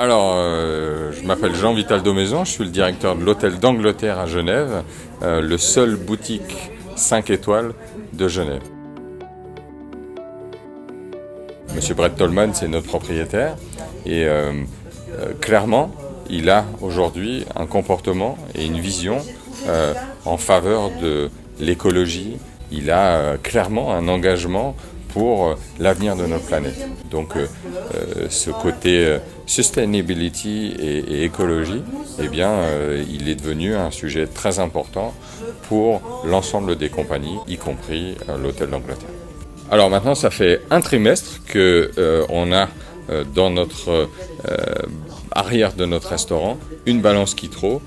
Alors, je m'appelle Jean-Vital Daumaison, je suis le directeur de l'Hôtel d'Angleterre à Genève, le seul boutique 5 étoiles de Genève. Monsieur Brett Tolman, c'est notre propriétaire et clairement, il a aujourd'hui un comportement et une vision en faveur de l'écologie. Il a clairement un engagement pour l'avenir de notre planète. Donc ce côté sustainability et écologie, eh bien, il est devenu un sujet très important pour l'ensemble des compagnies, y compris l'Hôtel d'Angleterre. Alors maintenant, ça fait un trimestre qu'on a dans notre arrière de notre restaurant une balance Kitro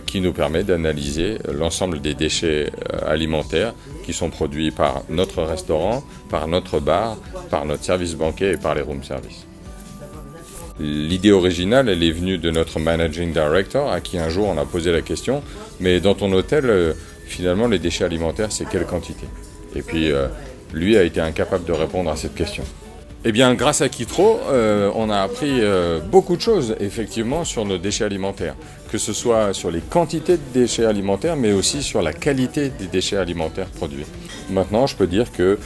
qui nous permet d'analyser l'ensemble des déchets alimentaires qui sont produits par notre restaurant, par notre bar, par notre service banquet et par les room service. L'idée originale, elle est venue de notre managing director à qui un jour on a posé la question « Mais dans ton hôtel, finalement les déchets alimentaires, c'est quelle quantité ?» Et puis lui a été incapable de répondre à cette question. Eh bien, grâce à Kitro, on a appris beaucoup de choses, effectivement, sur nos déchets alimentaires. Que ce soit sur les quantités de déchets alimentaires, mais aussi sur la qualité des déchets alimentaires produits. Maintenant, je peux dire que,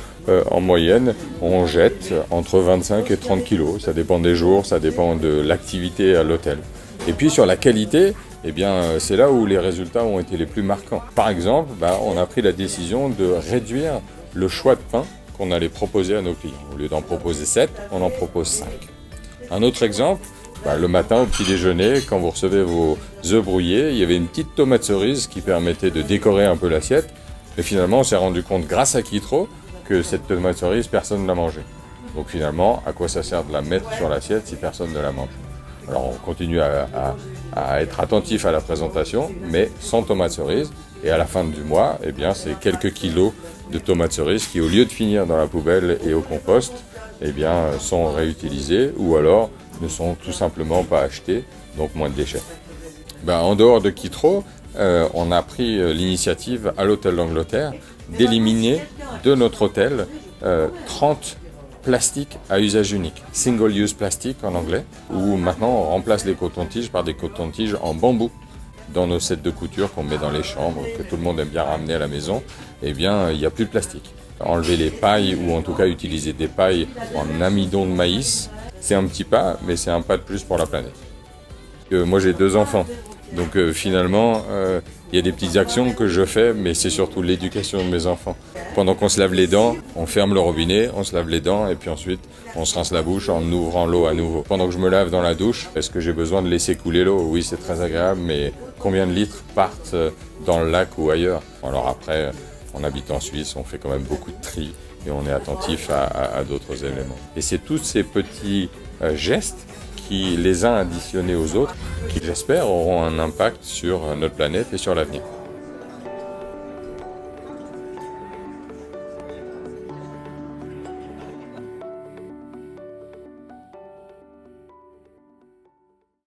en moyenne, on jette entre 25 et 30 kilos. Ça dépend des jours, ça dépend de l'activité à l'hôtel. Et puis, sur la qualité, eh bien, c'est là où les résultats ont été les plus marquants. Par exemple, on a pris la décision de réduire le choix de pain qu'on allait proposer à nos clients. Au lieu d'en proposer 7, on en propose 5. Un autre exemple, le matin au petit déjeuner, quand vous recevez vos œufs brouillés, il y avait une petite tomate cerise qui permettait de décorer un peu l'assiette. Et finalement, on s'est rendu compte, grâce à Kitro, que cette tomate cerise, personne ne l'a mangée. Donc finalement, à quoi ça sert de la mettre sur l'assiette si personne ne la mange? Alors on continue à être attentif à la présentation, mais sans tomate cerise. Et à la fin du mois, eh bien, c'est quelques kilos de tomates cerises qui, au lieu de finir dans la poubelle et au compost, eh bien, sont réutilisés ou alors ne sont tout simplement pas achetés, donc moins de déchets. En dehors de Kitro, on a pris l'initiative à l'Hôtel d'Angleterre d'éliminer de notre hôtel 30 plastiques à usage unique, single-use plastic en anglais, où maintenant on remplace les cotons-tiges par des cotons-tiges en bambou. Dans nos sets de couture qu'on met dans les chambres, que tout le monde aime bien ramener à la maison, eh bien, il n'y a plus de plastique. Enlever les pailles, ou en tout cas utiliser des pailles en amidon de maïs, c'est un petit pas, mais c'est un pas de plus pour la planète. Moi, j'ai 2 enfants, donc finalement, il y a des petites actions que je fais, mais c'est surtout l'éducation de mes enfants. Pendant qu'on se lave les dents, on ferme le robinet, on se lave les dents, et puis ensuite, on se rince la bouche en ouvrant l'eau à nouveau. Pendant que je me lave dans la douche, est-ce que j'ai besoin de laisser couler l'eau? Oui, c'est très agréable, mais combien de litres partent dans le lac ou ailleurs? Alors après, on habite en Suisse, on fait quand même beaucoup de tri, et on est attentif à d'autres éléments. Et c'est tous ces petits gestes qui, les uns additionnés aux autres, qui j'espère auront un impact sur notre planète et sur l'avenir.